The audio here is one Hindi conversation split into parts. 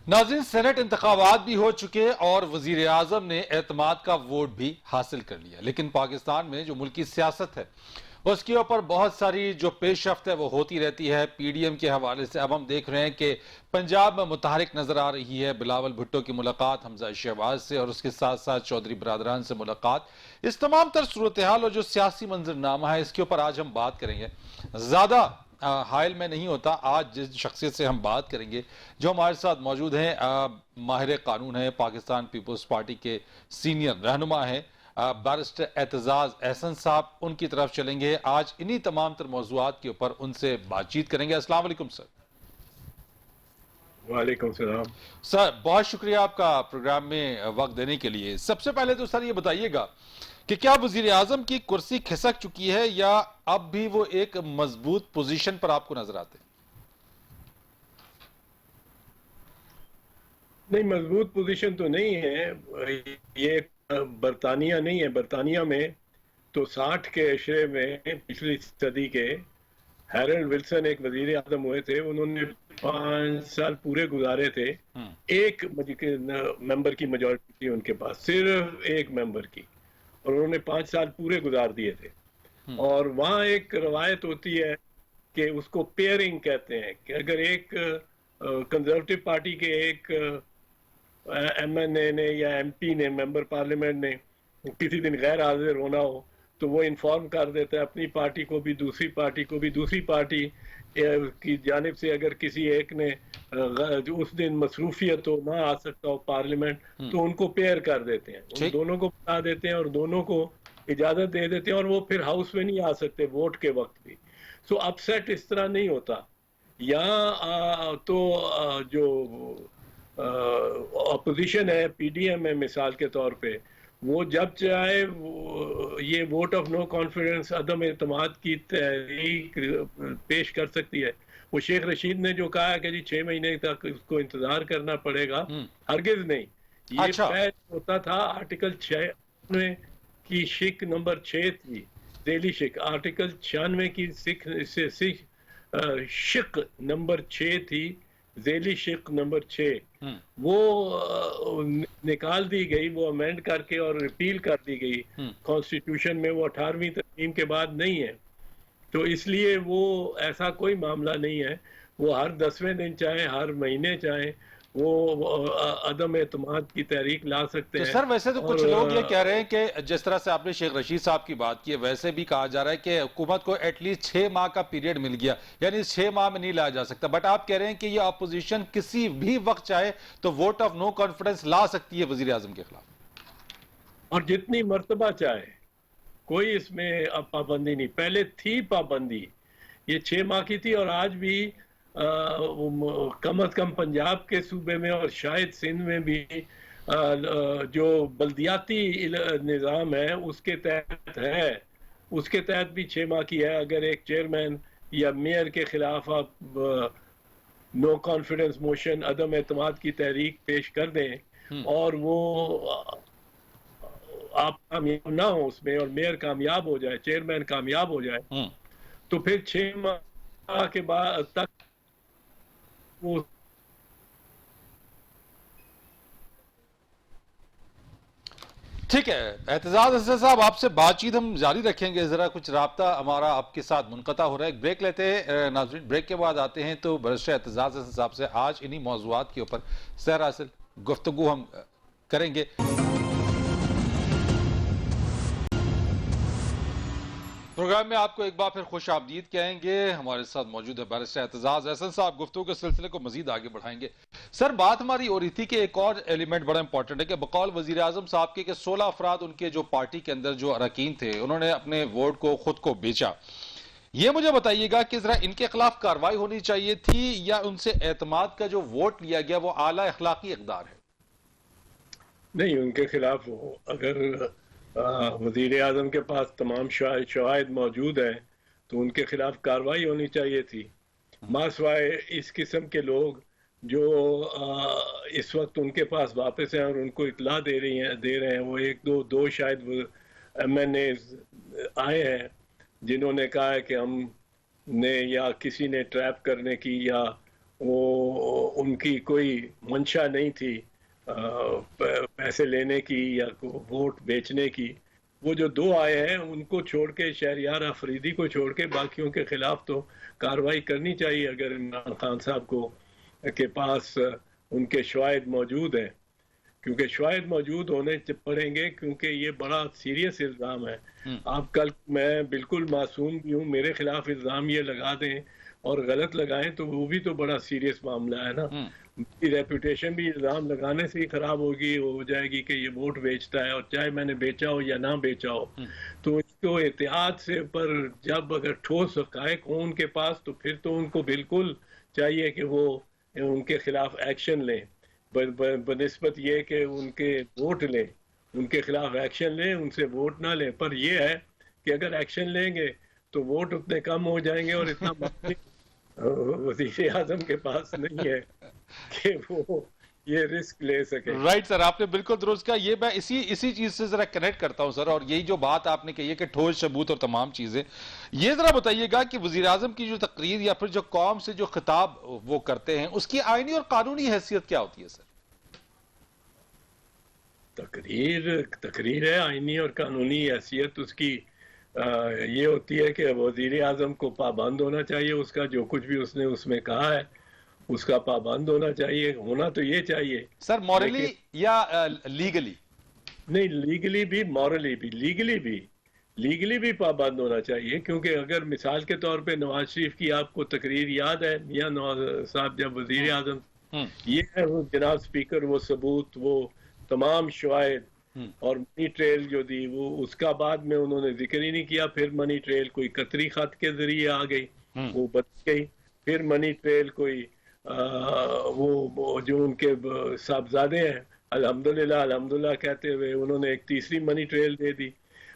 नाज़रीन, सेनेट इंतखाबात भी हो चुके और वजीर आजम ने एतमाद का वोट भी हासिल कर लिया, लेकिन पाकिस्तान में जो मुल्की सियासत है उसके ऊपर बहुत सारी जो पेशरफ्त है वो होती रहती है। पीडीएम के हवाले से अब हम देख रहे हैं कि पंजाब में मुतहरिक नजर आ रही है। बिलावल भुट्टो की मुलाकात हमजा शहबाज से और उसके साथ साथ चौधरी बरादरान से मुलाकात, इस तमाम तर सूरत हाल और जो सियासी मंजरनामा है इसके ऊपर आज हम बात करेंगे। ज्यादा हायल में नहीं होता, आज जिस शख्सियत से हम बात करेंगे जो हमारे साथ मौजूद हैं, माहिर कानून है, पाकिस्तान पीपल्स पार्टी के सीनियर रहनुमा है बैरिस्टर एतजाज एहसन साहब, उनकी तरफ चलेंगे। आज इन्हीं तमाम तर मौजूआत के ऊपर उनसे बातचीत करेंगे। अस्सलाम वालेकुम सर। वालेकुम सलाम। सर बहुत शुक्रिया आपका प्रोग्राम में वक्त देने के लिए। सबसे पहले तो सर ये बताइएगा कि क्या वजीर आजम की कुर्सी खिसक चुकी है या अब भी वो एक मजबूत पोजीशन पर आपको नजर आते हैं? नहीं, मजबूत पोजीशन तो नहीं है ये। बरतानिया नहीं है। बरतानिया में तो 60 के अशरे में पिछली सदी के हैरल्ड विल्सन एक वजीर आजम हुए थे। उन्होंने 5 साल पूरे गुजारे थे। एक मेंबर की मेजोरिटी थी उनके पास, सिर्फ एक मेंबर की, और उन्होंने 5 साल पूरे गुजार दिए थे। और वहाँ एक रवायत होती है कि उसको पेयरिंग कहते हैं कि अगर एक कंजर्वेटिव पार्टी के एक एमएनए ने या एमपी ने, मेंबर पार्लियामेंट ने, किसी दिन गैर हाजिर होना हो तो वो इन्फॉर्म कर देता है अपनी पार्टी को भी, दूसरी पार्टी को भी। दूसरी पार्टी की जानिब से अगर किसी एक ने उस दिन मसरूफियत हो, ना आ सकता हो पार्लियामेंट, तो उनको पेयर कर देते हैं, उन दोनों को बता देते हैं और दोनों को इजाजत दे देते हैं, और वो फिर हाउस में नहीं आ सकते वोट के वक्त भी। सो अपसेट इस तरह नहीं होता यहाँ। तो जो अपोजिशन है, पीडीएम है मिसाल के तौर पे, वो जब चाहे ये वोट ऑफ नो कॉन्फिडेंस, अदम एतमाद की तहरीक पेश कर सकती है। वो शेख रशीद ने जो कहा है कि जी 6 महीने तक उसको इंतजार करना पड़ेगा, हरगिज नहीं। ये अच्छा। पहले होता था आर्टिकल 96 की शिक नंबर 6 थी, डेली शिक। आर्टिकल 96 की शिक नंबर 6 थी, जेली शिक नंबर 6, वो निकाल दी गई, वो अमेंड करके और रिपील कर दी गई कॉन्स्टिट्यूशन में। वो 18वीं तरमीम के बाद नहीं है, तो इसलिए वो ऐसा कोई मामला नहीं है। वो हर 10वें दिन चाहे हर महीने चाहे वो अदम एतमाद की तहरीक ला सकते तो हैं। सर वैसे तो कुछ लोग ये कह रहे हैं कि जिस तरह से आपने शेख रशीद साहब की बात की है, वैसे भी कहा जा रहा है कि हुकूमत को एटलीस्ट 6 माह का पीरियड मिल गया, यानी 6 माह में नहीं लाया जा सकता। बट आप कह रहे हैं कि ये अपोजिशन किसी भी वक्त चाहे तो वोट ऑफ नो कॉन्फिडेंस ला सकती है वजीर आजम के खिलाफ, और जितनी मर्तबा चाहे, कोई इसमें अब पाबंदी नहीं। पहले थी पाबंदी, ये 6 माह की थी, और आज भी कम अज कम पंजाब के सूबे में और शायद सिंध में भी जो बल्दियाती निज़ाम है उसके तहत है, उसके तहत भी 6 माह की है। अगर एक चेयरमैन या मेयर के खिलाफ आप नो कॉन्फिडेंस मोशन, अदम एतमाद की तहरीक पेश कर दें और वो आप कामयाब ना हो उसमें, और मेयर कामयाब हो जाए, चेयरमैन कामयाब हो जाए, तो फिर 6 माह के बाद तक वो ठीक है। एतजाज हसन साहब, आपसे बातचीत हम जारी रखेंगे। जरा कुछ राब्ता हमारा आपके साथ मुनक़ता हो रहा है, ब्रेक लेते हैं नाज़रीन। ब्रेक के बाद आते हैं तो बैरिस्टर एतजाज हसन साहब से आज इन्हीं मौज़ूआत के ऊपर सरासिल गुफ्तगू हम करेंगे। प्रोग्राम में आपको एक बार फिर खुश आमदीद कहेंगे। हमारे साथ मौजूद है बैरिस्टर एतजाज एहसन साहब। गुफ्तगू के सिलसिले को मजीद आगे बढ़ाएंगे। सर, बात हमारी हो रही थी कि एक और एलिमेंट बड़ा इंपॉर्टेंट है कि बकौल वजीर आजम साहब के 16 अफराद उनके जो पार्टी के अंदर जो अरकान थे उन्होंने अपने वोट को खुद को बेचा। ये मुझे बताइएगा कि जरा इनके खिलाफ कार्रवाई होनी चाहिए थी या उनसे एतमाद का जो वोट लिया गया वो आला अखलाकी इक़दार है? नहीं, उनके खिलाफ अगर वजीर आजम के पास तमाम शवाहिद मौजूद हैं तो उनके खिलाफ कार्रवाई होनी चाहिए थी। मासवाए इस किस्म के लोग जो इस वक्त उनके पास वापस हैं और उनको इतला दे रहे हैं, वो एक दो शायद एमएनए आए हैं जिन्होंने कहा है कि हमने या किसी ने ट्रैप करने की या वो उनकी कोई मंशा नहीं थी पैसे लेने की या वोट बेचने की। वो जो दो आए हैं उनको छोड़ के, शहरयार अफरीदी को छोड़ के, बाकियों के खिलाफ तो कार्रवाई करनी चाहिए अगर इमरान खान साहब को के पास उनके शवाहिद मौजूद हैं, क्योंकि शवाहिद मौजूद होने पड़ेंगे, क्योंकि ये बड़ा सीरियस इल्ज़ाम है। आप कल, मैं बिल्कुल मासूम भी हूँ, मेरे खिलाफ इल्ज़ाम ये लगा दें और गलत लगाएं तो वो भी तो बड़ा सीरियस मामला है ना। मेरी रेपुटेशन भी इल्ज़ाम लगाने से ही खराब हो जाएगी कि ये वोट बेचता है, और चाहे मैंने बेचा हो या ना बेचा हो। तो इसको एहतियात से, पर जब अगर ठोस हक़ाइक़ हो उनके पास तो फिर तो उनको बिल्कुल चाहिए कि वो उनके खिलाफ एक्शन लें, बनिस्बत ये कि उनके वोट लें, उनके खिलाफ एक्शन लें, उनसे वोट ना लें। पर ये है कि अगर एक्शन लेंगे तो वोट उतने कम हो जाएंगे, और इतना वज़ीर आज़म के पास नहीं है कि वो ये रिस्क ले सके। राइट सर, आपने बिल्कुल दुरुस्त कहा। ये मैं इसी चीज से जरा कनेक्ट करता हूं सर, और यही जो बात आपने कही है कि ठोस सबूत और तमाम चीजें, ये जरा बताइएगा कि वजीर आजम की जो तकरीर या फिर जो कौम से जो खिताब वो करते हैं, उसकी आईनी और कानूनी हैसियत क्या होती है सर? तकरीर है, आईनी और कानूनी हैसियत उसकी ये होती है कि वजीर आजम को पाबंद होना चाहिए, उसका जो कुछ भी उसने उसमें कहा है उसका पाबंद होना चाहिए। होना तो ये चाहिए सर, मॉरली या लीगली? नहीं, लीगली भी, मॉरली भी, लीगली भी पाबंद होना चाहिए। क्योंकि अगर मिसाल के तौर पे नवाज शरीफ की आपको तकरीर याद है, मियां नवाज साहब जब वजीर आजम, ये है वो जनाब स्पीकर, वो सबूत, वो तमाम शवाहिद और मनी ट्रेल जो दी, वो उसका बाद में उन्होंने जिक्र ही नहीं किया। फिर मनी ट्रेल कोई कतरी खत के जरिए आ गई, वो बच गई। फिर मनी ट्रेल कोई वो जो उनके साहबजादे हैं, अल्हम्दुलिल्लाह अल्हम्दुलिल्लाह कहते हुए उन्होंने एक तीसरी मनी ट्रेल दे दी।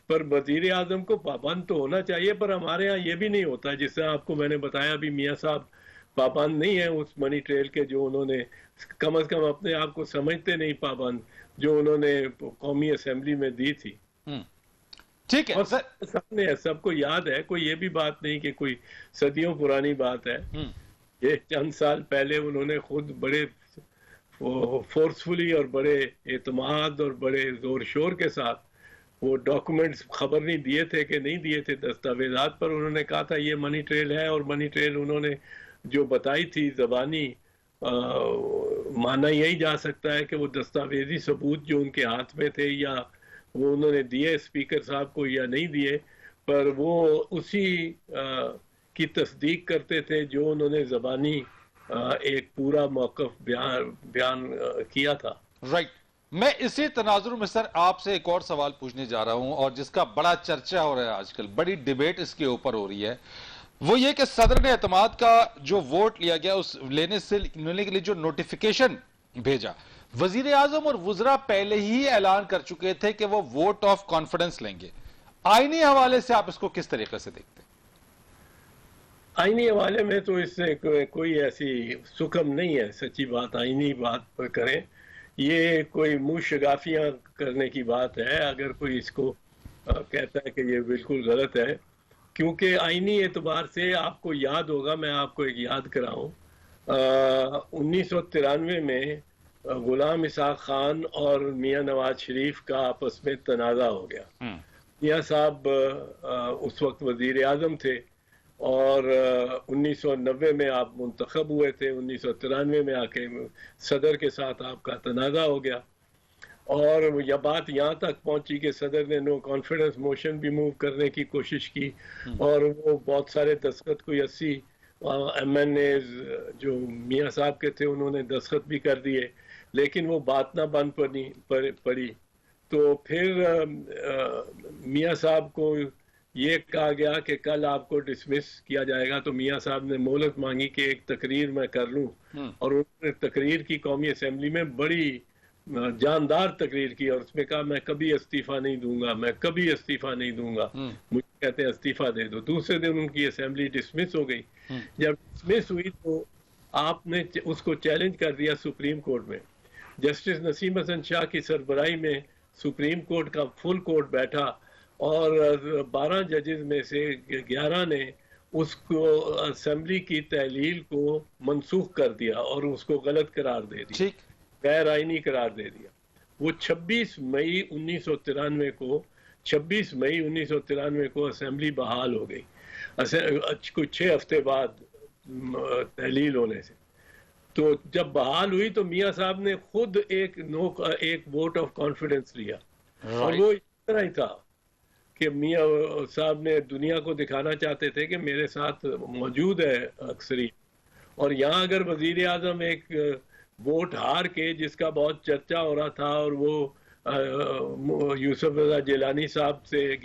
पर वजीर आजम को पाबंद तो होना चाहिए, पर हमारे यहाँ ये भी नहीं होता। जिससे आपको मैंने बताया भी, मियाँ साहब पाबंद नहीं है उस मनी ट्रेल के, जो उन्होंने कम अज कम अपने आप को समझते नहीं पाबंद, जो उन्होंने कौमी असेंबली में दी थी। ठीक है सर, सामने है, सबको याद है, कोई ये भी बात नहीं कि कोई सदियों पुरानी बात है। ये चंद साल पहले उन्होंने खुद बड़े फोर्सफुली और बड़े एतमाद और बड़े जोर शोर के साथ वो डॉक्यूमेंट्स, खबर नहीं दिए थे कि नहीं दिए थे दस्तावेजात, पर उन्होंने कहा था ये मनी ट्रेल है। और मनी ट्रेल उन्होंने जो बताई थी जबानी, माना यही जा सकता है कि वो दस्तावेजी सबूत जो उनके हाथ में थे, या वो उन्होंने दिए स्पीकर साहब को या नहीं दिए, पर वो उसी की तस्दीक करते थे जो उन्होंने जबानी एक पूरा मौक़िफ़ बयान किया था। राइट। मैं इसी तनाजुर में सर आपसे एक और सवाल पूछने जा रहा हूं, और जिसका बड़ा चर्चा हो रहा है आजकल, बड़ी डिबेट इसके ऊपर हो रही है। वो ये कि सदर ने एतमाद का जो वोट लिया गया, उस लेने के लिए जो नोटिफिकेशन भेजा, वजीर आजम और वुजरा पहले ही ऐलान कर चुके थे कि वो वोट ऑफ कॉन्फिडेंस लेंगे। आईनी हवाले से आप इसको किस तरीके से देखते हैं? आईनी हवाले में तो इससे कोई ऐसी सुकम नहीं है, सच्ची बात आईनी बात पर करें, ये कोई मुंह शगाफियां करने की बात है अगर कोई इसको कहता है कि ये बिल्कुल गलत है। क्योंकि आईनी एतबार से आपको याद होगा, मैं आपको एक याद कराऊं, 1993 में गुलाम इसाक खान और मियां नवाज शरीफ का आपस में तनाज़ा हो गया। मियां साहब उस वक्त वजीर आजम थे, और 1990 में आप मुंतखब हुए थे, 1993 में आके सदर के साथ आपका तनाज़ा हो गया। और यह बात यहाँ तक पहुंची कि सदर ने नो कॉन्फिडेंस मोशन भी मूव करने की कोशिश की, और वो बहुत सारे दस्तखत, कोई 80 MNAs जो मियाँ साहब के थे उन्होंने दस्तखत भी कर दिए, लेकिन वो बात ना बन पड़ी। तो फिर मियाँ साहब को ये कहा गया कि कल आपको डिसमिस किया जाएगा। तो मियाँ साहब ने मोहलत मांगी कि एक तकरीर मैं कर लूं, और उन्होंने तकरीर की कौमी असेंबली में, बड़ी जानदार तकरीर की, और उसमें कहा मैं कभी इस्तीफा नहीं दूंगा, मैं कभी इस्तीफा नहीं दूंगा, मुझे कहते हैं इस्तीफा दे दो। दूसरे दिन उनकी असेंबली डिसमिस हो गई। जब डिसमिस हुई तो आपने उसको चैलेंज कर दिया सुप्रीम कोर्ट में। जस्टिस नसीम हसन शाह की सरबराही में सुप्रीम कोर्ट का फुल कोर्ट बैठा, और 12 जजेस में से 11 ने उसको असेंबली की तहलील को मनसूख कर दिया और उसको गलत करार दे दिया, ठीक। गैर आईनी करार दे दिया। वो 26 मई 1993 को 26 मई 1993 को असेंबली बहाल हो गई, कुछ 6 हफ्ते बाद तहलील होने से। तो जब बहाल हुई तो मियां साहब ने खुद एक वोट ऑफ कॉन्फिडेंस लिया, और वो इस तरह ही था कि मियां साहब ने दुनिया को दिखाना चाहते थे कि मेरे साथ मौजूद है अक्सरी। और यहाँ अगर वजीर आजम एक वोट हार के, जिसका बहुत चर्चा हो रहा था, और वो यूसुफ रजा गिलानी साहब से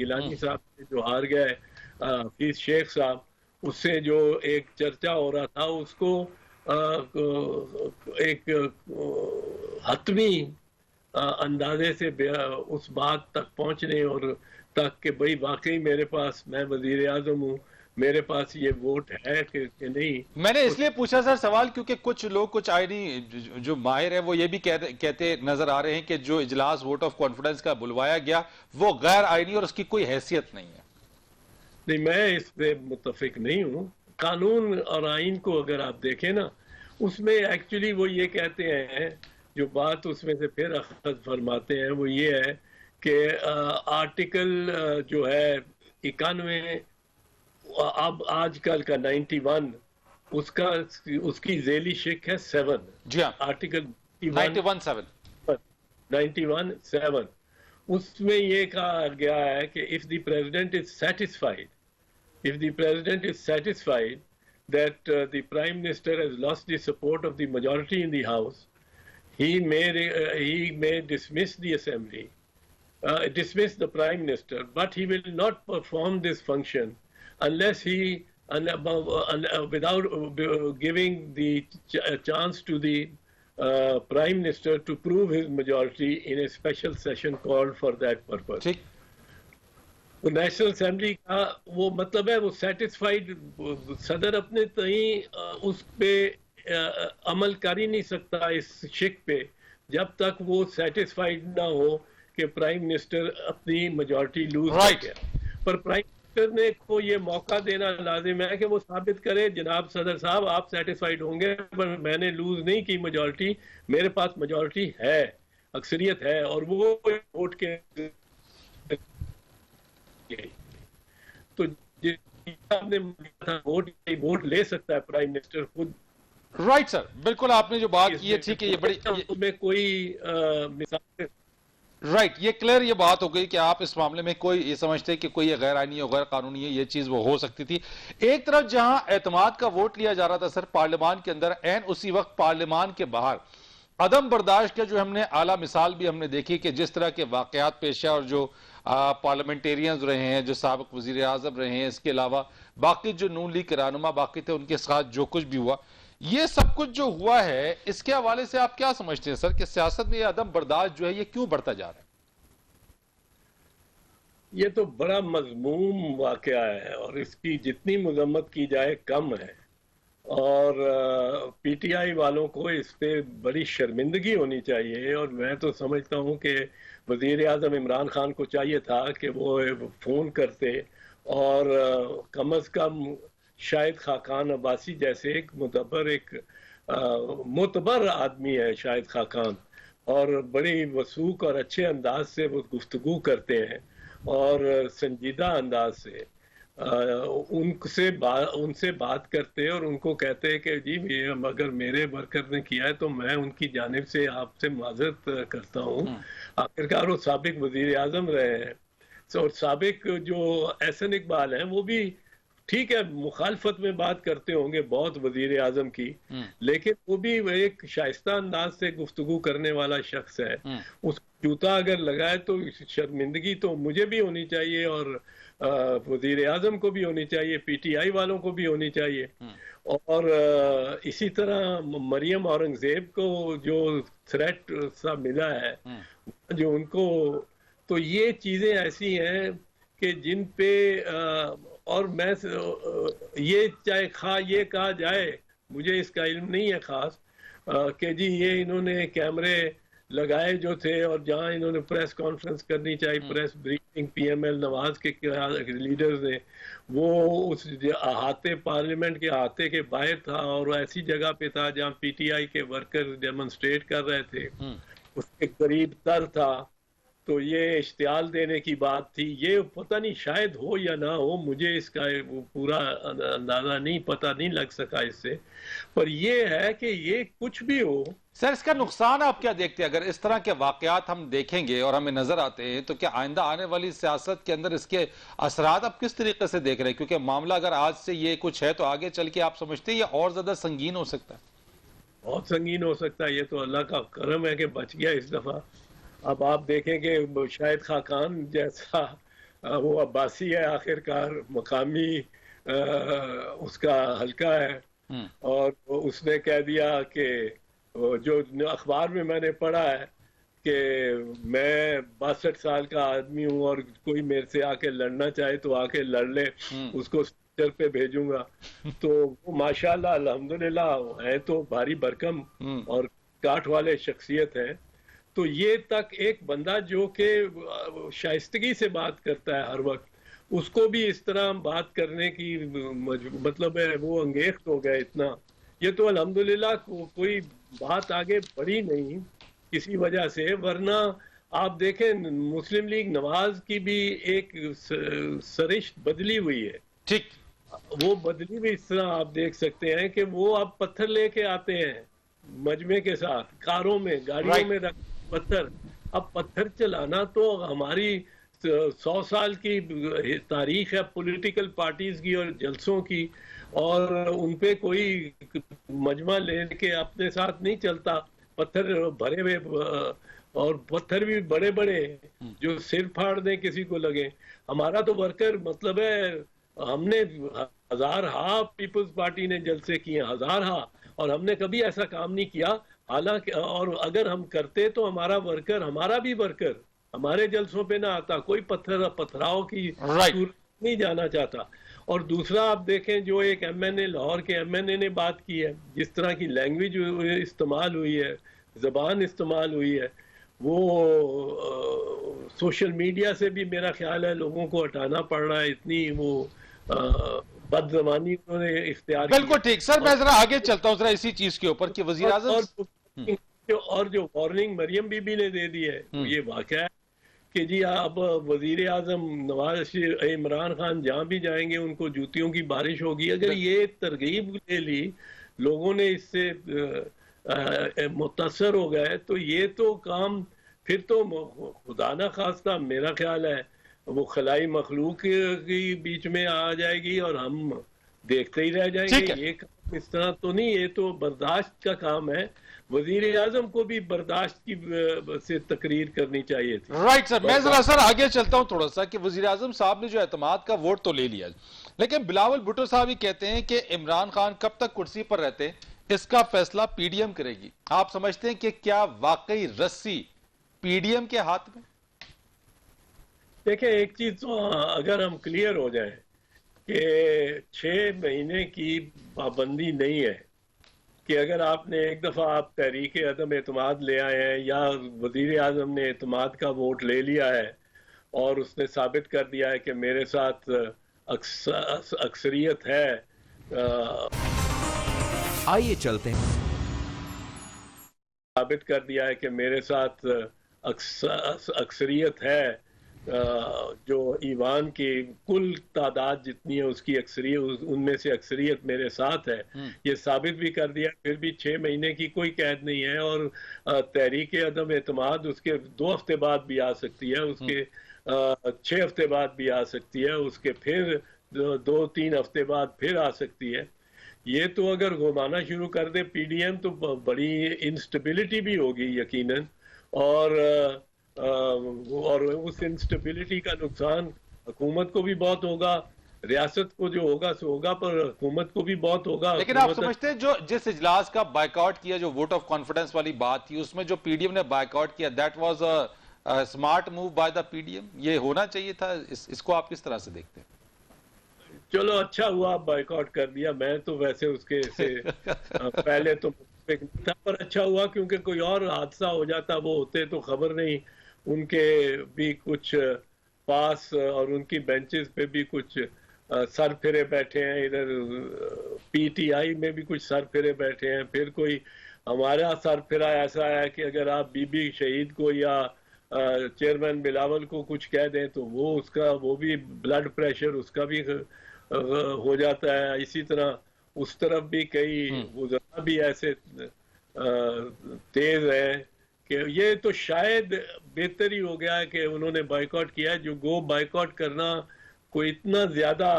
जो हार गए, हफीज शेख साहब, उससे जो एक चर्चा हो रहा था, उसको एक हतमी अंदाजे से उस बात तक पहुंचने और तक कि भाई वाकई मेरे पास, मैं वजीर आजम हूँ, मेरे पास ये वोट है कि नहीं। मैंने इसलिए पूछा सर सवाल क्योंकि कुछ लोग, कुछ आईनी जो माहिर है, वो ये भी कहते नजर आ रहे हैं कि जो इजलास वोट ऑफ कॉन्फिडेंस का बुलवाया गया वो गैर आईनी और उसकी कोई हैसियत नहीं है। नहीं, मैं इससे मुत्तफिक नहीं हूँ। कानून और आइन को अगर आप देखें ना, उसमें एक्चुअली वो ये कहते हैं, जो बात उसमें से फिर अखज़ फरमाते हैं, वो ये है कि आर्टिकल जो है 91, अब आजकल का 91, उसकी झेली शिक है 7। जी हाँ, आर्टिकल 91(7) उसमें ये कहा गया है कि if the president is satisfied, if the president is satisfied that the prime minister has lost the support of the majority in the house, he may dismiss the assembly, dismiss the prime minister, but he will not perform this function unless without giving the chance to the prime minister to prove his majority in a special session called for that purpose. ठीक। तो नेशनल असेंबली का वो मतलब है, वो सेटिस्फाइड सदर अपने तई उस पे अमल कर ही नहीं सकता, इस शिक पे, जब तक वो सेटिस्फाइड ना हो कि प्राइम मिनिस्टर अपनी मेजॉरिटी लूज कर गया। पर प्राइम मिनिस्टर ने को ये मौका देना लाजिम है कि वो साबित करे, जनाब सदर साहब आप सेटिस्फाइड होंगे, पर मैंने लूज नहीं की मेजॉरिटी, मेरे पास मेजॉरिटी है, अक्सरियत है, और वो वोट के तो आपने वोट ले सकता है प्राइम मिनिस्टर खुद। राइट सर, बिल्कुल आपने जो बात की है ठीक है, ये बड़ी उसमें कोई मिसाल, राइट, ये क्लियर ये बात हो गई कि आप इस मामले में कोई ये समझते कि कोई गैर आईनी और गैर कानूनी है, ये चीज वो हो सकती थी। एक तरफ जहां एतमाद का वोट लिया जा रहा था सर पार्लियामान के अंदर, एन उसी वक्त पार्लियामान के बाहर अदम बर्दाश्त का जो हमने आला मिसाल भी हमने देखी कि जिस तरह के वाकयात पेश है, और जो पार्लियामेंटेरियंस रहे हैं, जो साबिक वजीर आजम रहे हैं, इसके अलावा बाकी जो नून लीग के रहनुमा बाकी थे, उनके साथ जो कुछ भी हुआ, ये सब कुछ जो हुआ है, इसके हवाले से आप क्या समझते हैं सर कि सियासत में ये अदम बर्दाश्त जो है ये क्यों बढ़ता जा रहा है? ये तो बड़ा मजमूम वाकया है, और इसकी जितनी मजम्मत की जाए कम है, और पीटीआई वालों को इस पे बड़ी शर्मिंदगी होनी चाहिए। और मैं तो समझता हूँ कि वजीर आजम इमरान खान को चाहिए था कि वो फ़ोन करते, और कम अज़ कम शाहिद खाकान अब्बासी जैसे एक मोतबर आदमी है शाहिद खाकान, और बड़ी वसूख और अच्छे अंदाज से वो गुफ्तगू करते हैं, और संजीदा अंदाज से उनसे बात करते हैं, और उनको कहते हैं कि जी अगर मेरे वर्कर ने किया है तो मैं उनकी जानिब से आपसे माजरत करता हूँ। आखिरकार वो साबिक वजीर आजम रहे हैं, और साबिक जो एहसन इकबाल हैं वो भी ठीक है मुखालफत में बात करते होंगे बहुत वजीर आजम की, लेकिन वो भी एक शाइस्ता अंदाज से गुफ्तगू करने वाला शख्स है। उस जूता अगर लगाए तो शर्मिंदगी तो मुझे भी होनी चाहिए, और वजीर आजम को भी होनी चाहिए, पीटीआई वालों को भी होनी चाहिए। और इसी तरह मरियम औरंगजेब को जो थ्रेट सा मिला है, जो उनको, तो ये चीजें ऐसी हैं कि जिन पे और मैं ये चाहे ये कहा जाए, मुझे इसका इल्म नहीं है खास, कि जी ये इन्होंने कैमरे लगाए जो थे, और जहां इन्होंने प्रेस कॉन्फ्रेंस करनी चाहिए, प्रेस ब्रीफिंग पीएमएल नवाज के लीडर्स ने, वो उस अहाते पार्लियामेंट के अहाते के बाहर था और ऐसी जगह पे था जहां पीटीआई के वर्कर डेमोन्स्ट्रेट कर रहे थे, उसके करीब तर था। तो ये इश्तियाल देने की बात थी। ये पता नहीं शायद हो या ना हो, मुझे इसका वो पूरा अंदाजा नहीं, पता नहीं लग सका इससे, पर ये है कि ये कुछ भी हो। सर, इसका नुकसान आप क्या देखते हैं? अगर इस तरह के वाकयात हम देखेंगे और हमें नजर आते हैं, तो क्या आइंदा आने वाली सियासत के अंदर इसके असरात आप किस तरीके से देख रहे हैं? क्योंकि मामला अगर आज से ये कुछ है तो आगे चल के आप समझते हैं ये और ज्यादा संगीन हो सकता है? बहुत संगीन हो सकता है। ये तो अल्लाह का करम है कि बच गया इस दफा। अब आप देखें कि शाहिद खाकान जैसा वो अब्बासी है, आखिरकार मकामी उसका हल्का है, और उसने कह दिया कि जो अखबार में मैंने पढ़ा है कि मैं 62 साल का आदमी हूँ और कोई मेरे से आके लड़ना चाहे तो आके लड़ ले, उसको स्टेटर पे भेजूंगा। तो वो माशाल्लाह अल्हम्दुलिल्लाह है तो भारी भरकम और काठ वाले शख्सियत है। तो ये तक एक बंदा जो कि शाइस्तगी से बात करता है हर वक्त, उसको भी इस तरह बात करने की मतलब है वो अंगेख्त हो गया इतना। ये तो अल्हम्दुलिल्लाह कोई बात आगे बढ़ी नहीं किसी वजह से, वरना आप देखें मुस्लिम लीग नवाज की भी एक सरिश्त बदली हुई है। ठीक, वो बदली भी इस तरह आप देख सकते हैं कि वो अब पत्थर लेके आते हैं मजमे के साथ, कारों में, गाड़ियों में रख पत्थर। अब पत्थर चलाना तो हमारी 100 साल की तारीख है पॉलिटिकल पार्टीज की और जलसों की, और उनपे कोई मजमा लेके अपने साथ नहीं चलता। पत्थर भरे हुए, और पत्थर भी बड़े बड़े जो सिर फाड़ दें किसी को लगे। हमारा तो वर्कर मतलब है, हमने हजार हा पीपल्स पार्टी ने जलसे किए, हजार हा, और हमने कभी ऐसा काम नहीं किया। हालांकि और अगर हम करते तो हमारा वर्कर, हमारा भी वर्कर हमारे जलसों पे ना आता, कोई पथराव की सूरत नहीं जाना चाहता। और दूसरा आप देखें जो एक एमएनए, लाहौर के एमएनए ने बात की है, जिस तरह की लैंग्वेज इस्तेमाल हुई है, जबान इस्तेमाल हुई है, वो सोशल मीडिया से भी मेरा ख्याल है लोगों को हटाना पड़ रहा है, इतनी वो बदजबानी उन्होंने इख्तियार की। बिल्कुल ठीक। सर, मैं जरा आगे चलता हूँ जरा इसी चीज के ऊपर कि वजीर आज़म और जो वार्निंग मरियम बीबी ने दे दी है, ये वाकया है कि जी अब वजीर आजम नवाज इमरान खान जहां भी जाएंगे उनको जूतियों की बारिश होगी। अगर ये तरगीब ले ली, लोगों ने इससे मुतासर हो गए, तो ये तो काम फिर तो खुदा ना खास्ता मेरा ख्याल है वो खलाई मखलूक की बीच में आ जाएगी और हम देखते ही रह जाएंगे। ये काम इस तरह तो नहीं, ये तो बर्दाश्त का काम है। वजीर आजम को भी बर्दाश्त की से तकरीर करनी चाहिए थी। राइट सर, मैं जरा सर आगे चलता हूं थोड़ा सा कि वजीर आजम साहब ने जो एतमाद का वोट तो ले लिया, लेकिन बिलावल भुट्टो साहब ही कहते हैं कि इमरान खान कब तक कुर्सी पर रहते इसका फैसला पीडीएम करेगी। आप समझते हैं कि क्या वाकई रस्सी पीडीएम के हाथ में? देखिए, एक चीज तो अगर हम क्लियर हो जाए कि 6 महीने की पाबंदी नहीं है कि अगर आपने एक दफा आप तहरीक अदम एतमाद ले आए हैं या वजीर आजम ने एतमाद का वोट ले लिया है और उसने साबित कर दिया है कि मेरे साथ अक्सरियत है, आइए चलते हैं, साबित कर दिया है कि मेरे साथ अक्सरियत है, जो ईवान की कुल तादाद जितनी है उसकी अक्सरियत, उनमें से अक्सरियत मेरे साथ है, ये साबित भी कर दिया। फिर भी 6 महीने की कोई कैद नहीं है, और तहरीक अदम एतमाद उसके 2 हफ्ते बाद भी आ सकती है, उसके 6 हफ्ते बाद भी आ सकती है, उसके फिर 2-3 हफ्ते बाद फिर आ सकती है। ये तो अगर घुमाना शुरू कर दे पीडीएम तो बड़ी इंस्टेबिलिटी भी होगी यकीनन, और उस इंस्टेबिलिटी का नुकसान हुकूमत को भी बहुत होगा, रियासत को जो होगा सो होगा, पर हुकूमत को भी बहुत होगा। लेकिन आप समझते हैं जो जिस इजलास का बायकॉट किया, जो वोट ऑफ कॉन्फिडेंस वाली बात थी, उसमें जो पीडीएम ने बायकॉट किया, that was a smart move by the PDM? ये होना चाहिए था, इसको आप किस तरह से देखते हैं? चलो अच्छा हुआ आप बायकॉट कर दिया। मैं तो वैसे उसके से पहले तो मुतफिक नहीं था, पर अच्छा हुआ क्योंकि कोई और हादसा हो जाता, वो होते तो खबर नहीं। उनके भी कुछ पास और उनकी बेंचेस पे भी कुछ सर फिरे बैठे हैं, इधर पीटीआई में भी कुछ सर फिरे बैठे हैं। फिर कोई हमारा सर फिरा ऐसा है कि अगर आप बीबी शहीद को या चेयरमैन बिलावल को कुछ कह दें तो वो भी ब्लड प्रेशर उसका भी हो जाता है। इसी तरह उस तरफ भी कई वज़रा भी ऐसे तेज हैं कि ये तो शायद बेहतर ही हो गया है कि उन्होंने बायकॉट किया है। जो गो बायकॉट करना कोई इतना ज्यादा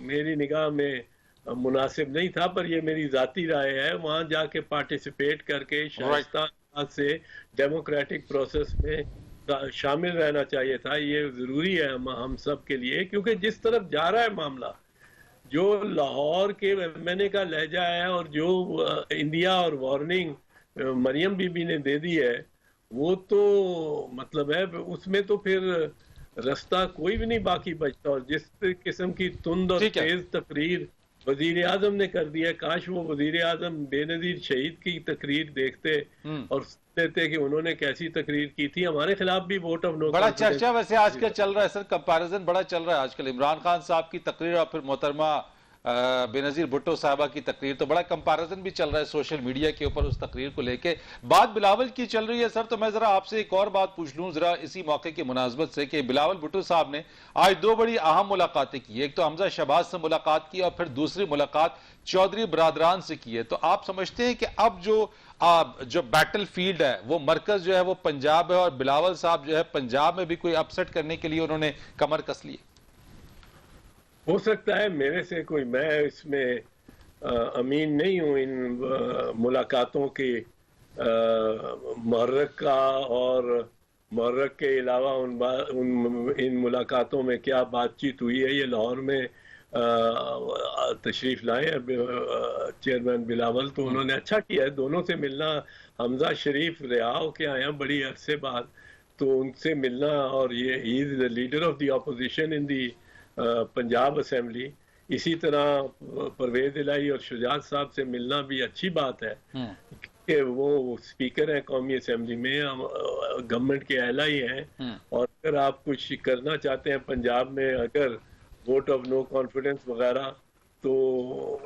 मेरी निगाह में मुनासिब नहीं था, पर ये मेरी जाती राय है। वहां जाके पार्टिसिपेट करके शाइस्ता से डेमोक्रेटिक प्रोसेस में शामिल रहना चाहिए था। ये जरूरी है हम सब के लिए, क्योंकि जिस तरफ जा रहा है मामला, जो लाहौर के एमएनए का लहजा है और जो इंडिया और वार्निंग मरियम बीबी ने दे दी है, वो तो मतलब है उसमें तो फिर रास्ता कोई भी नहीं बाकी बचता। और जिस किस्म की तुंद और तेज तकरीर वजीर आजम ने कर दिया, काश वो वजीर आजम बेनजीर शहीद की तकरीर देखते और देते कि उन्होंने कैसी तकरीर की थी। हमारे खिलाफ भी वोट ऑफ नो बड़ा चर्चा वैसे आजकल चल रहा है सर, कंपैरिजन बड़ा चल रहा है आजकल इमरान खान साहब की तकरीर और फिर मोहतरमा बेनजीर भुट्टो साहबा की तकरीर, तो बड़ा कंपैरिजन भी चल रहा है सोशल मीडिया के ऊपर उस तकरीर को लेके। बात बिलावल की चल रही है सर, तो मैं जरा आपसे एक और बात पूछ लूं जरा इसी मौके की मुनासबत से कि बिलावल भुट्टो साहब ने आज दो बड़ी अहम मुलाकातें की। एक तो हमजा शहबाज से मुलाकात की और फिर दूसरी मुलाकात चौधरी बरादरान से की है। तो आप समझते हैं कि अब जो बैटल फील्ड है वो मरकज जो है वो पंजाब है और बिलावल साहब जो है पंजाब में भी कोई अपसेट करने के लिए उन्होंने कमर कस ली? हो सकता है, मेरे से कोई, मैं इसमें अमीन नहीं हूं इन मुलाकातों की, मुहर्रक का और मुहर्रक के अलावा इन मुलाकातों में क्या बातचीत हुई है। ये लाहौर में तशरीफ लाए चेयरमैन बिलावल, तो उन्होंने अच्छा किया है दोनों से मिलना। हमजा शरीफ रिहा होके आए हैं बड़ी अरसे बाद, तो उनसे मिलना, और ये he is the leader of the opposition in the Punjab assembly. इसी तरह परवेज इलाही और शुजात साहब से मिलना भी अच्छी बात है कि वो स्पीकर है कौमी असेंबली में, गवर्नमेंट के अहला ही हैं। और अगर आप कुछ करना चाहते हैं पंजाब में, अगर वोट ऑफ नो कॉन्फिडेंस वगैरह, तो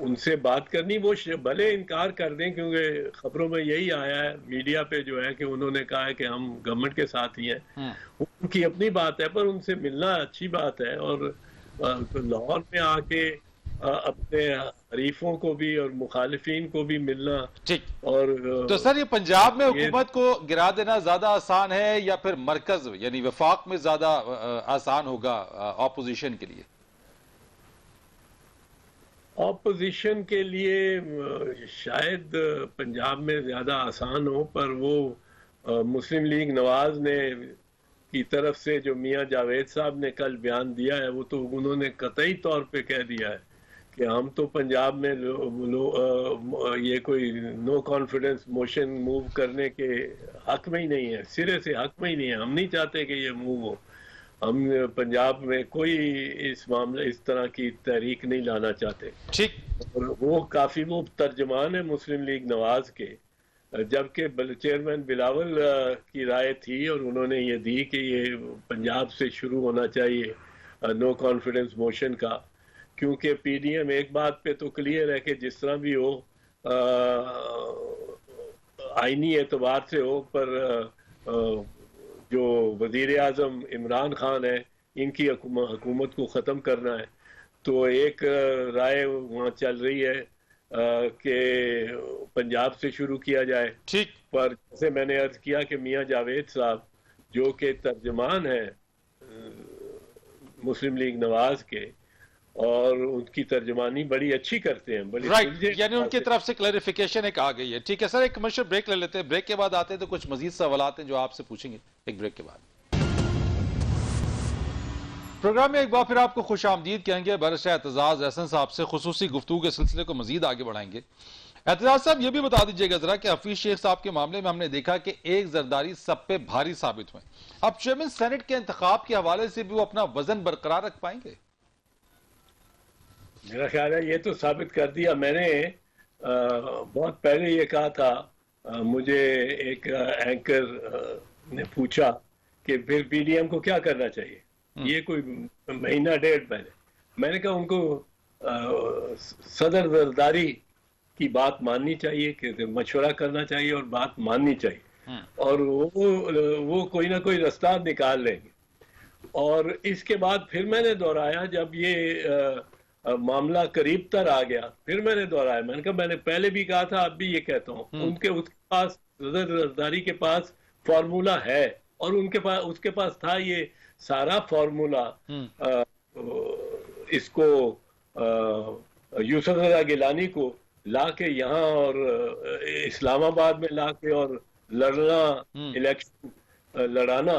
उनसे बात करनी। वो भले इनकार कर दें, क्योंकि खबरों में यही आया है मीडिया पे जो है कि उन्होंने कहा है कि हम गवर्नमेंट के साथ ही हैं। उनकी अपनी बात है, पर उनसे मिलना अच्छी बात है। और तो लाहौर में आके अपने हरीफों को भी और मुखालिफिन को भी मिलना। ठीक। और तो सर ये पंजाब में हुकूमत को गिरा देना ज्यादा आसान है या फिर मरकज यानी वफाक में ज्यादा आसान होगा ऑपोजिशन के लिए? ऑपोजिशन के लिए शायद पंजाब में ज्यादा आसान हो, पर वो मुस्लिम लीग नवाज ने की तरफ से जो मियां जावेद साहब ने कल बयान दिया है, वो तो उन्होंने कतई तौर पे कह दिया है कि हम तो पंजाब में ये कोई नो कॉन्फिडेंस मोशन मूव करने के हक में ही नहीं है, सिरे से हक में ही नहीं है। हम नहीं चाहते कि ये मूव हो। हम पंजाब में कोई इस मामले इस तरह की तहरीक नहीं लाना चाहते। ठीक। और वो काफी वो तर्जमान है मुस्लिम लीग नवाज के, जबकि चेयरमैन बिलावल की राय थी और उन्होंने ये दी कि ये पंजाब से शुरू होना चाहिए नो कॉन्फिडेंस मोशन का, क्योंकि पीडीएम एक बात पे तो क्लियर है कि जिस तरह भी हो आईनी एतबार से हो, पर जो वजीर आजम इमरान खान है, इनकी हुकूमत को ख़त्म करना है। तो एक राय वहाँ चल रही है कि पंजाब से शुरू किया जाए। ठीक। पर जैसे मैंने अर्ज किया कि मियां जावेद साहब जो कि तर्जमान है मुस्लिम लीग नवाज के, और उनकी तर्जमानी बड़ी अच्छी करते हैं, बड़ी राइट, यानी उनकी तरफ से क्लैरिफिकेशन एक आ गई है। ठीक है सर, एक कमर्शियल ब्रेक ले लेते हैं, ब्रेक के बाद आते हैं तो कुछ मजीद सवाल हैं जो आपसे पूछेंगे एक ब्रेक के बाद। प्रोग्राम में एक बार फिर आपको खुश आमदीद कहेंगे। बैरिस्टर एतजाज अहसन साहब से खुसूसी गुफ्तगू के सिलसिले को मजीद आगे बढ़ाएंगे। एतजाज साहब ये भी बता दीजिएगा जरा कि हफीज शेख साहब के मामले में हमने देखा कि एक जरदारी सब पे भारी साबित हुए, अब चेयरमैन सेनेट के इंतखाब के हवाले से भी वो अपना वजन बरकरार रख पाएंगे? मेरा ख्याल है ये तो साबित कर दिया। मैंने बहुत पहले ये कहा था। मुझे एक एंकर ने पूछा कि फिर पीडीएम को क्या करना चाहिए, ये कोई महीना डेढ़ पहले। मैंने कहा उनको सदर जरदारी की बात माननी चाहिए, कि मशवरा करना चाहिए और बात माननी चाहिए, और वो कोई ना कोई रास्ता निकाल लेंगे। और इसके बाद फिर मैंने दोहराया, जब ये मामला करीब तर आ गया, फिर मैंने दोहराया। मैंने कहा मैंने पहले भी कहा था, अब भी ये कहता हूँ, उनके उसके पास सदरदारी के पास फॉर्मूला है, और उनके पास उसके पास था ये सारा फॉर्मूला। इसको यूसुफ रजा गिलानी को ला के यहाँ और इस्लामाबाद में ला के और लड़ना, इलेक्शन लड़ाना,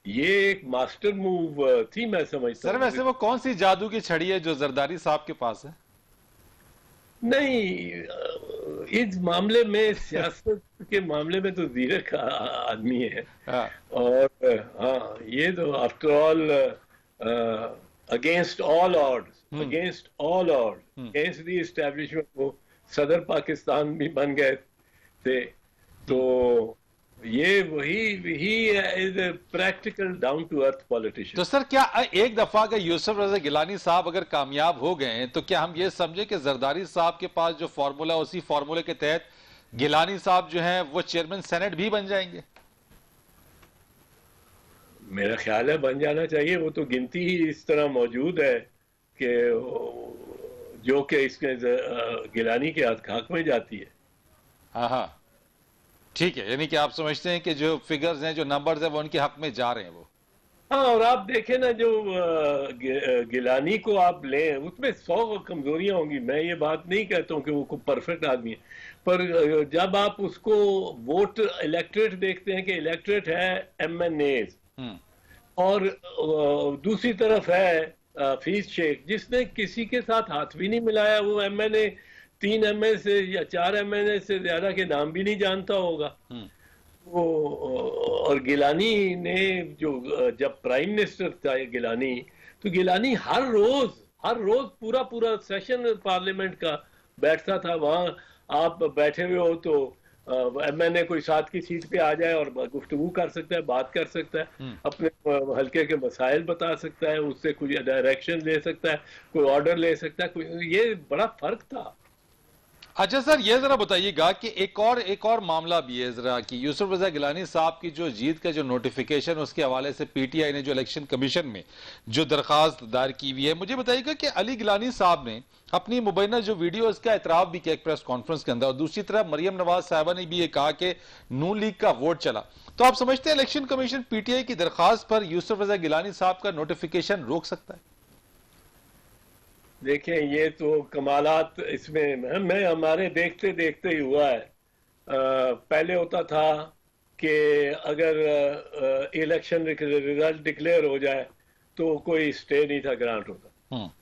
ये एक मास्टर मूव थी, मैं समझता सर हूँ। वैसे वो कौन सी जादू की छड़ी है जो जरदारी साहब के पास है? नहीं, इस मामले में, सियासत के मामले में तो जीरक का आदमी है। हाँ। और हाँ, ये तो after all against all odds, against all odds, against the establishment, वो सदर पाकिस्तान भी बन गए थे। तो ये वही is a practical down to earth politician. तो सर क्या एक दफा अगर यूसुफ रजा गिलानी साहब अगर कामयाब हो गए तो क्या हम ये समझे कि जरदारी साहब के पास जो फॉर्मूला, उसी फॉर्मूले के तहत गिलानी साहब जो हैं वो चेयरमैन सेनेट भी बन जाएंगे? मेरा ख्याल है बन जाना चाहिए। वो तो गिनती ही इस तरह मौजूद है कि जो कि इसके गिलानी के हक में जाती है। हाँ हाँ, ठीक है, यानी कि आप समझते हैं कि जो फिगर्स हैं, जो नंबर्स हैं, वो उनके हक में जा रहे हैं वो। हाँ, और आप देखें ना, जो गिलानी को आप लें, उसमें 100 कमजोरियां होंगी। मैं ये बात नहीं कहता हूँ कि वो परफेक्ट आदमी है, पर जब आप उसको वोट इलेक्ट्रेट देखते हैं कि इलेक्ट्रेट है एमएनएज, और दूसरी तरफ है फीस शेख, जिसने किसी के साथ हाथ भी नहीं मिलाया। वो एमएनए 3 एमएनए से या 4 एमएनए से ज्यादा के नाम भी नहीं जानता होगा वो। और गिलानी ने जो, जब प्राइम मिनिस्टर था गिलानी, तो गिलानी हर रोज पूरा सेशन पार्लियामेंट का बैठता था। वहां आप बैठे हुए हो तो एमएनए कोई साथ की सीट पे आ जाए और गुफ्तगू कर सकता है, बात कर सकता है, अपने हल्के के मसाइल बता सकता है, उससे कुछ डायरेक्शन ले सकता है, कोई ऑर्डर ले सकता है। ये बड़ा फर्क था। अच्छा सर, ये जरा बताइएगा कि एक और मामला भी है जरा, कि यूसुफ रजा गिलानी साहब की जो जीत का जो नोटिफिकेशन, उसके हवाले से पीटीआई ने जो इलेक्शन कमीशन में जो दरखास्त दायर की हुई है, मुझे बताइएगा कि अली गिलानी साहब ने अपनी मुबैना जो वीडियो, इसका एतराफ भी किया एक प्रेस कॉन्फ्रेंस के अंदर, और दूसरी तरफ मरियम नवाज साहबा ने भी ये कहा कि नून लीग का वोट चला। तो आप समझते हैं इलेक्शन कमीशन पीटीआई की दरखास्त पर यूसुफ रजा गिलानी साहब का नोटिफिकेशन रोक सकता है? देखें, ये तो कमालात इसमें मैं हमारे देखते देखते ही हुआ है। पहले होता था कि अगर इलेक्शन रिजल्ट डिक्लेयर हो जाए तो कोई स्टे नहीं था ग्रांट होता।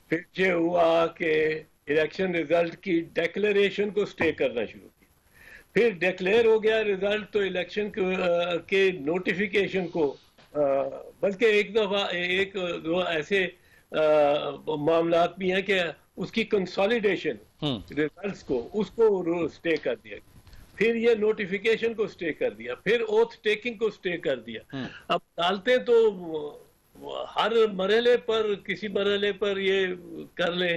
फिर ये हुआ कि इलेक्शन रिजल्ट की डिक्लेरेशन को स्टे करना शुरू किया। फिर डिक्लेयर हो गया रिजल्ट, तो इलेक्शन के नोटिफिकेशन को, बल्कि एक दफा एक दो ऐसे मामलात भी हैं कि उसकी कंसोलिडेशन रिजल्ट्स को, उसको स्टे कर दिया, फिर ये नोटिफिकेशन को स्टे कर दिया, फिर ओथ टेकिंग को स्टे कर दिया। अब डालते तो हर मरहले पर, किसी मरहले पर ये कर ले,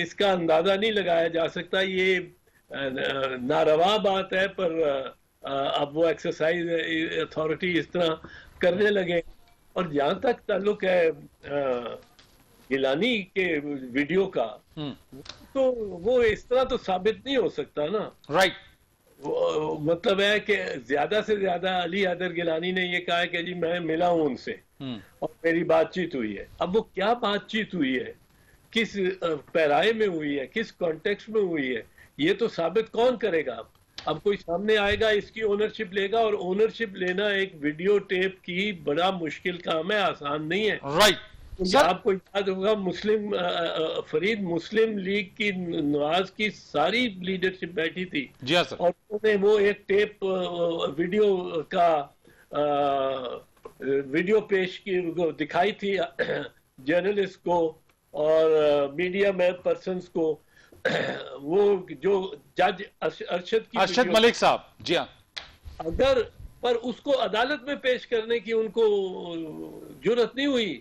इसका अंदाजा नहीं लगाया जा सकता। ये नारवा बात है, पर अब वो एक्सरसाइज अथॉरिटी इस तरह करने लगे। और जहां तक ताल्लुक है गिलानी के वीडियो का, तो वो इस तरह तो साबित नहीं हो सकता ना। राइट। मतलब है कि ज्यादा से ज्यादा अली हैदर गिलानी ने ये कहा है कि जी मैं मिला हूं उनसे और मेरी बातचीत हुई है। अब वो क्या बातचीत हुई है, किस पैराए में हुई है, किस कॉन्टेक्स्ट में हुई है, ये तो साबित कौन करेगा? अब कोई सामने आएगा, इसकी ओनरशिप लेगा, और ओनरशिप लेना एक वीडियो टेप की बड़ा मुश्किल काम है, आसान नहीं है। राइट। तो आपको याद होगा फरीद, मुस्लिम लीग की नवाज की सारी लीडरशिप बैठी थी। जी हाँ सर। और उन्होंने वो एक टेप वीडियो का वीडियो पेश की, दिखाई थी जर्नलिस्ट को, और मीडिया में पर्सन्स को वो जो जज अरशद की अरशद वीडियो, मलिक साहब, जी हाँ। अगर पर उसको अदालत में पेश करने की उनको जुर्रत नहीं हुई,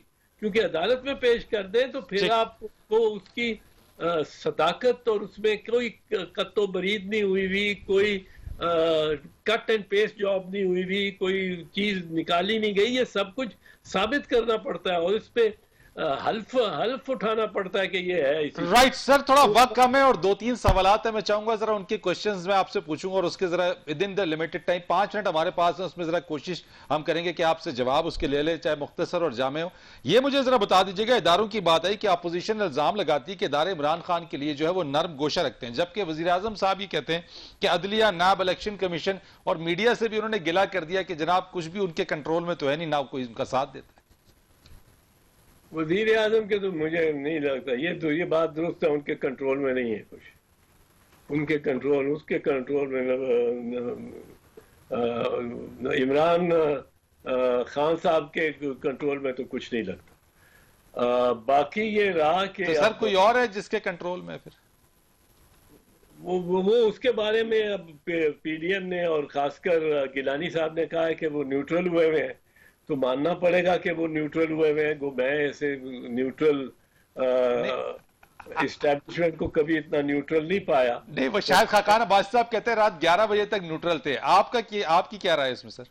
क्योंकि अदालत में पेश कर दें तो फिर ठीक। आपको उसकी सदाकत और उसमें कोई कत्तो बरीद नहीं हुई हुई, कोई कट एंड पेस्ट जॉब नहीं हुई हुई, कोई चीज निकाली नहीं गई, ये सब कुछ साबित करना पड़ता है और इस पे हल्फ उठाना पड़ता है कि ये है इसी। राइट सर, थोड़ा वक्त कम है और 2-3 सवालात है, मैं चाहूंगा जरा उनके क्वेश्चंस में आपसे पूछूंगा और उसके जरा with in the limited time 5 minute हमारे पास है, उसमें जरा कोशिश हम करेंगे कि आपसे जवाब उसके ले ले, चाहे मुख्तसर और जामे हो। ये मुझे जरा बता दीजिएगा, इदारों की बात आई कि अपोजिशन इल्जाम लगाती है कि इदारे इमरान खान के लिए जो है वो नर्म गोशा रखते हैं, जबकि वजीर आजम साहब ये कहते हैं कि अदलिया, नायब इलेक्शन कमीशन और मीडिया से भी उन्होंने गिला कर दिया कि जनाब कुछ भी उनके कंट्रोल में तो है नहीं, ना कोई उनका साथ देता है। वजीर आजम के तो मुझे नहीं लगता, ये बात दुरुस्त है, उनके कंट्रोल में नहीं है कुछ, उनके कंट्रोल उसके कंट्रोल में इमरान खान साहब के कंट्रोल में तो कुछ नहीं लगता। बाकी ये रहा कि तो सर कोई और है जिसके कंट्रोल में, फिर वो उसके बारे में अब पीडीएम ने और खासकर गिलानी साहब ने कहा है कि वो न्यूट्रल हुए हुए हैं, तो मानना पड़ेगा कि वो न्यूट्रल हुए हुए हैं। मैं ऐसे न्यूट्रल इस्टेब्लिशमेंट को कभी इतना न्यूट्रल नहीं पाया। नहीं, वो शायद खाकान अब्बास साहब कहते हैं रात 11 बजे तक न्यूट्रल थे, आपकी क्या राय है इसमें सर?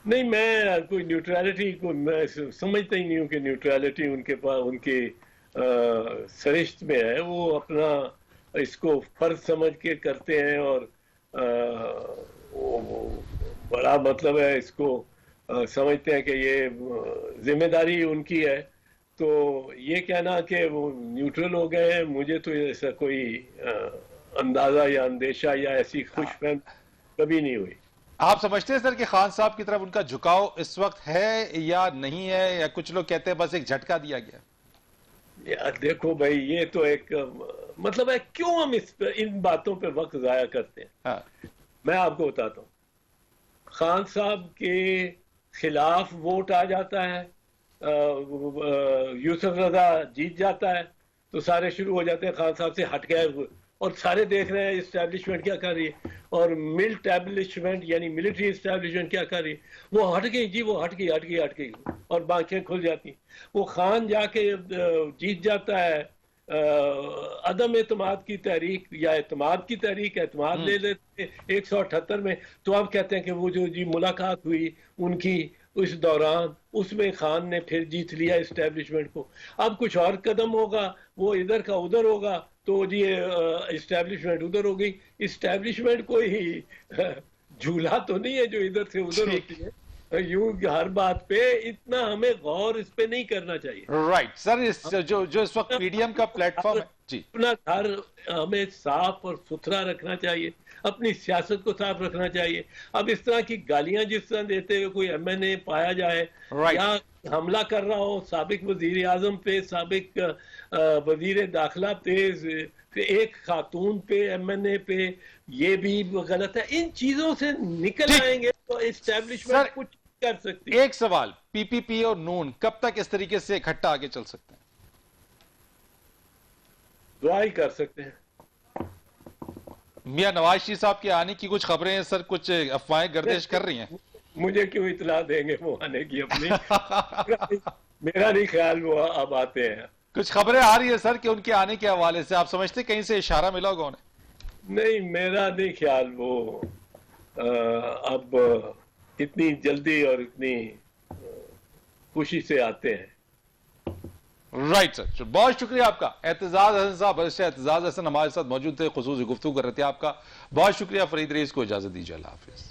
नहीं, मैं कोई न्यूट्रलिटी को मैं समझता ही नहीं हूँ कि न्यूट्रलिटी उनके पास उनकी सरिश्त में है। वो अपना इसको फर्ज समझ के करते हैं और वो बड़ा मतलब है, इसको समझते हैं कि ये जिम्मेदारी उनकी है। तो ये कहना कि वो न्यूट्रल हो गए हैं, मुझे तो ऐसा कोई अंदाजा या अंदेशा या ऐसी खुशफहमी कभी नहीं हुई। आप समझते हैं सर कि खान साहब की तरफ उनका झुकाव इस वक्त है या नहीं है, या कुछ लोग कहते हैं बस एक झटका दिया गया? यार देखो भाई, ये तो एक मतलब है, क्यों हम इन बातों पे वक्त जाया करते हैं। हाँ। मैं आपको बताता हूँ, खान साहब के खिलाफ वोट आ जाता है, यूसुफ रजा जीत जाता है, तो सारे शुरू हो जाते हैं खान साहब से हट गए, और सारे देख रहे हैं इस्टेब्लिशमेंट क्या कर रही है, और मिल्ट एब्लिशमेंट यानी मिलिट्री इस्टेब्लिशमेंट क्या कर रही है। वो हट गई जी, वो हट गई और बांखें खुल जाती। वो खान जाके जीत जाता है, अदम एतमाद की तहरीक या एतमाद की तहरीक, एतमाद ले लेते 178 में। तो आप कहते हैं कि वो जो जी मुलाकात हुई उनकी उस दौरान, उसमें खान ने फिर जीत लिया इस्टेब्लिशमेंट को। अब कुछ और कदम होगा, वो इधर का उधर होगा, तो जी इस्टेब्लिशमेंट उधर हो गई। इस्टेब्लिशमेंट कोई झूला तो नहीं है जो इधर से उधर होती है। यूं हर बात पे इतना हमें गौर इस पे नहीं करना चाहिए। राइट सर, जो इस वक्त पीडीएम का प्लेटफॉर्म है जी, अपना घर हमें साफ और सुथरा रखना चाहिए, अपनी सियासत को साफ रखना चाहिए। अब इस तरह की गालियां जिस तरह देते हुए कोई एमएनए पाया जाए या हमला कर रहा हो साबिक वजीर आजम पे, साबिक वजीर दाखिला पे, एक खातून पे, एमएनए पे, ये भी गलत है। इन चीजों से निकल आएंगे तो इस्टेब्लिशमेंट कुछ कर सकती है। एक सवाल, पीपीपी और नून कब तक इस तरीके से इकट्ठा आगे चल सकते हैं? दुआ ही कर सकते हैं। मियां नवाज शरीफ साहब के आने की कुछ खबरें हैं सर, कुछ अफवाहें गर्दिश कर रही हैं? मुझे क्यों इतला देंगे वो आने की अपनी मेरा नहीं ख्याल वो अब आते हैं। कुछ खबरें आ रही है सर कि उनके आने के हवाले से, आप समझते कहीं से इशारा मिला होगा उन्हें? नहीं, मेरा नहीं ख्याल वो अब इतनी जल्दी और इतनी खुशी से आते हैं। राइट सर, बहुत शुक्रिया आपका। एतजाज हसन साहब, एतजाज हसन हमारे साथ मौजूद थे, खुसूसी गुफ्तगू कर रहे थे। आपका बहुत शुक्रिया। फरीद रईस को इजाजत दीजिए, अल्लाह हाफिज।